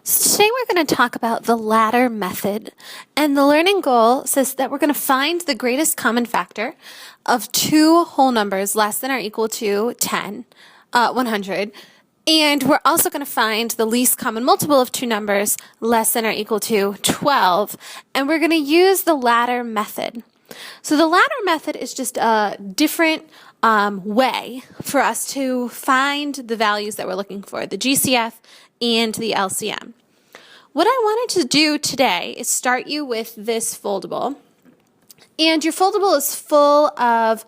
So today we're going to talk about the ladder method, and the learning goal says that we're going to find the greatest common factor of two whole numbers less than or equal to 100, and we're also going to find the least common multiple of two numbers less than or equal to 12, and we're going to use the ladder method. So the ladder method is just a different way for us to find the values that we're looking for, the GCF and the LCM. What I wanted to do today is start you with this foldable. And your foldable is full of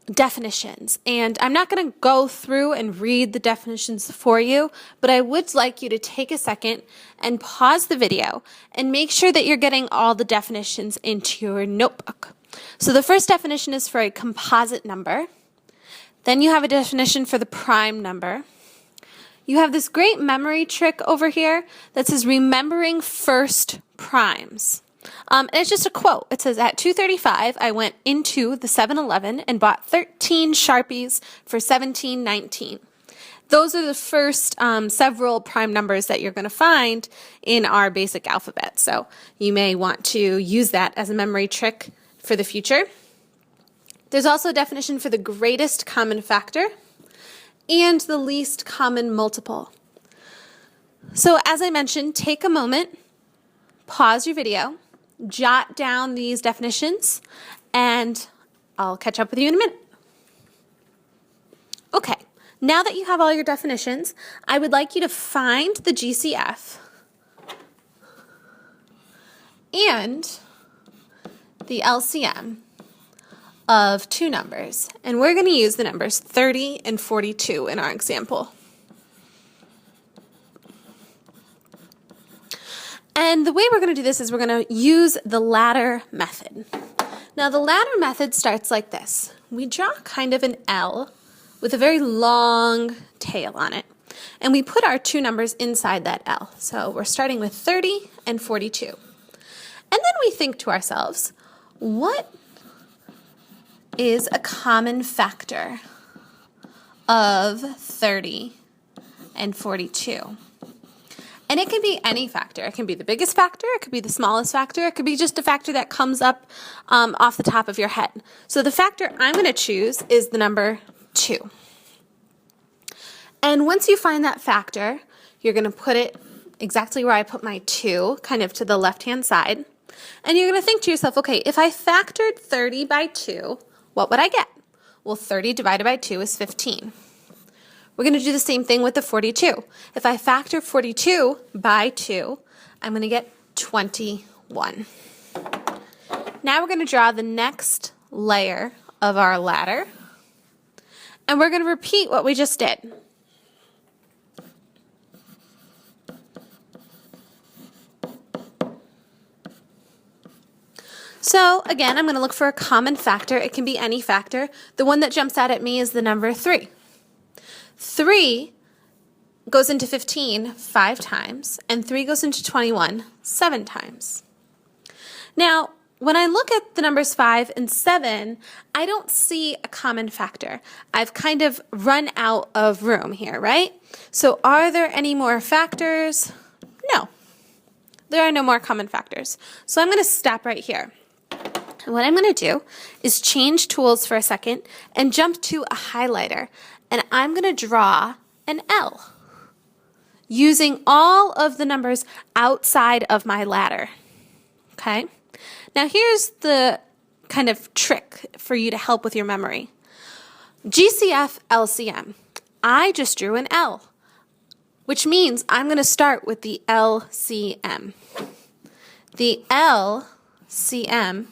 definitions. And I'm not going to go through and read the definitions for you, but I would like you to take a second and pause the video and make sure that you're getting all the definitions into your notebook. So the first definition is for a composite number. Then you have a definition for the prime number. You have this great memory trick over here that says remembering first primes. And it's just a quote. It says, at 2:35, I went into the 7-Eleven and bought 13 Sharpies for $17.19. Those are the first several prime numbers that you're going to find in our basic alphabet. So you may want to use that as a memory trick for the future. There's also a definition for the greatest common factor and the least common multiple. So as I mentioned, take a moment, pause your video, jot down these definitions, and I'll catch up with you in a minute. Okay, now that you have all your definitions, I would like you to find the GCF and the LCM of two numbers, and we're going to use the numbers 30 and 42 in our example. And the way we're going to do this is we're going to use the ladder method. Now the ladder method starts like this. We draw kind of an L with a very long tail on it, and we put our two numbers inside that L. So we're starting with 30 and 42. And then we think to ourselves, what is a common factor of 30 and 42? And it can be any factor. It can be the biggest factor, it could be the smallest factor, it could be just a factor that comes up off the top of your head. So the factor I'm going to choose is the number 2. And once you find that factor, you're going to put it exactly where I put my 2, kind of to the left-hand side. And you're going to think to yourself, okay, if I factored 30 by 2, what would I get? Well, 30 divided by 2 is 15. We're going to do the same thing with the 42. If I factor 42 by 2, I'm going to get 21. Now we're going to draw the next layer of our ladder, and we're going to repeat what we just did. So again, I'm going to look for a common factor. It can be any factor. The one that jumps out at me is the number 3. 3 goes into 15 5 times, and 3 goes into 21 7 times. Now, when I look at the numbers 5 and 7, I don't see a common factor. I've kind of run out of room here, right? So are there any more factors? No, there are no more common factors. So I'm going to stop right here. And what I'm going to do is change tools for a second and jump to a highlighter. And I'm going to draw an L using all of the numbers outside of my ladder. Okay? Now here's the kind of trick for you to help with your memory. GCF, LCM. I just drew an L, which means I'm going to start with the LCM. The LCM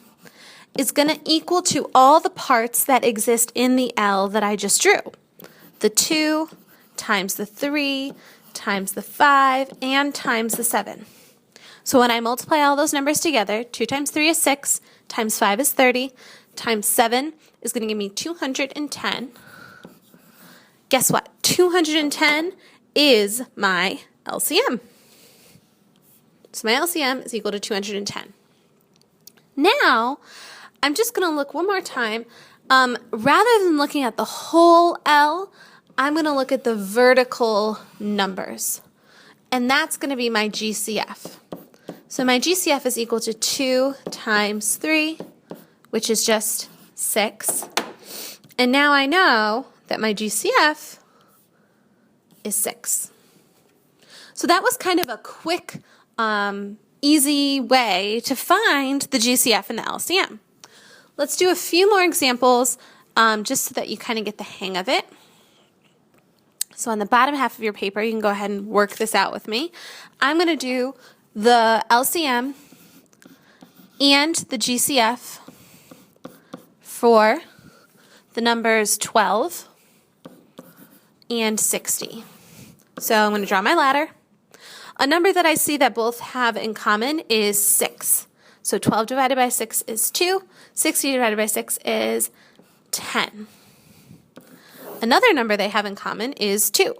is going to equal to all the parts that exist in the L that I just drew. The 2 times the 3 times the 5 and times the 7. So when I multiply all those numbers together, 2 times 3 is 6, times 5 is 30, times 7 is going to give me 210. Guess what? 210 is my LCM. So my LCM is equal to 210. Now, I'm just going to look one more time. Rather than looking at the whole L, I'm going to look at the vertical numbers. and that's going to be my GCF. So my GCF is equal to 2 times 3, which is just 6. And now I know that my GCF is 6. So that was kind of a quick, easy way to find the GCF and the LCM. Let's do a few more examples just so that you kind of get the hang of it. So on the bottom half of your paper, you can go ahead and work this out with me. I'm going to do the LCM and the GCF for the numbers 12 and 60. So I'm going to draw my ladder. A number that I see that both have in common is 6. So 12 divided by 6 is 2. 60 divided by 6 is 10. Another number they have in common is 2.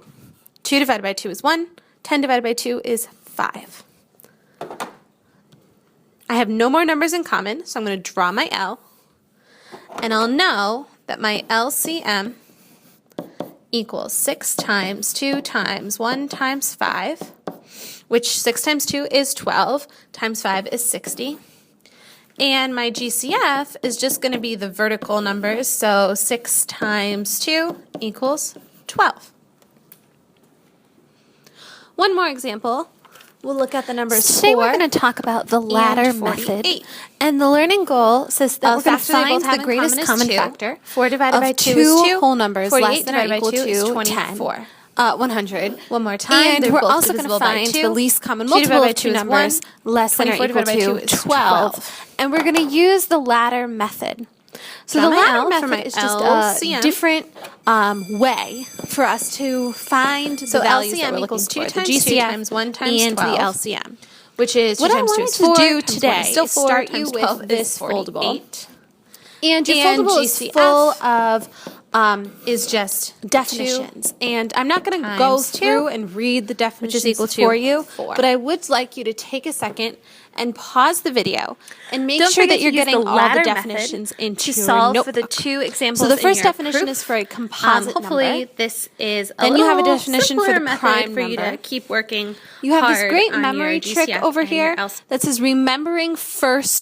2 divided by 2 is 1. 10 divided by 2 is 5. I have no more numbers in common, so I'm going to draw my L. And I'll know that my LCM equals 6 times 2 times 1 times 5, which 6 times 2 is 12, times 5 is 60. And my GCF is just going to be the vertical numbers, so 6 times 2 equals 12. One more example. We'll look at the numbers. Today we're going to talk about the ladder method. And the learning goal says that we're going to find the greatest common factor 4 divided by of 2 is 2. whole numbers 48 less than or divided by equal 2 is to 24. 10. 100. One more time. And we're also going to find the least common multiple of two numbers less than or equal to 12. And we're going to use the ladder method. So the ladder method is just a different way for us to find the values that we're looking for. The GCF times 1 times and 12, the LCM. which is 2 What I times 2 wanted is 4, to do times today 1 is still is 4, start times you 12 with this is foldable. 48. And your And foldable is GCF full of is just definitions. 2 And I'm not going to go times 2, through and read the definitions which is equal to for you, 4. but I would like you to take a second and pause the video and make Don't sure forget that you're to use getting the all ladder the method definitions into to your solve notebook. for the 2 examples. So the in first your definition proof. is for a composite Hopefully number. this is a Then you have a little definition for simpler the method prime for you to number. keep working. You have this hard great on memory your trick GCF over and your here LCM. that says remembering first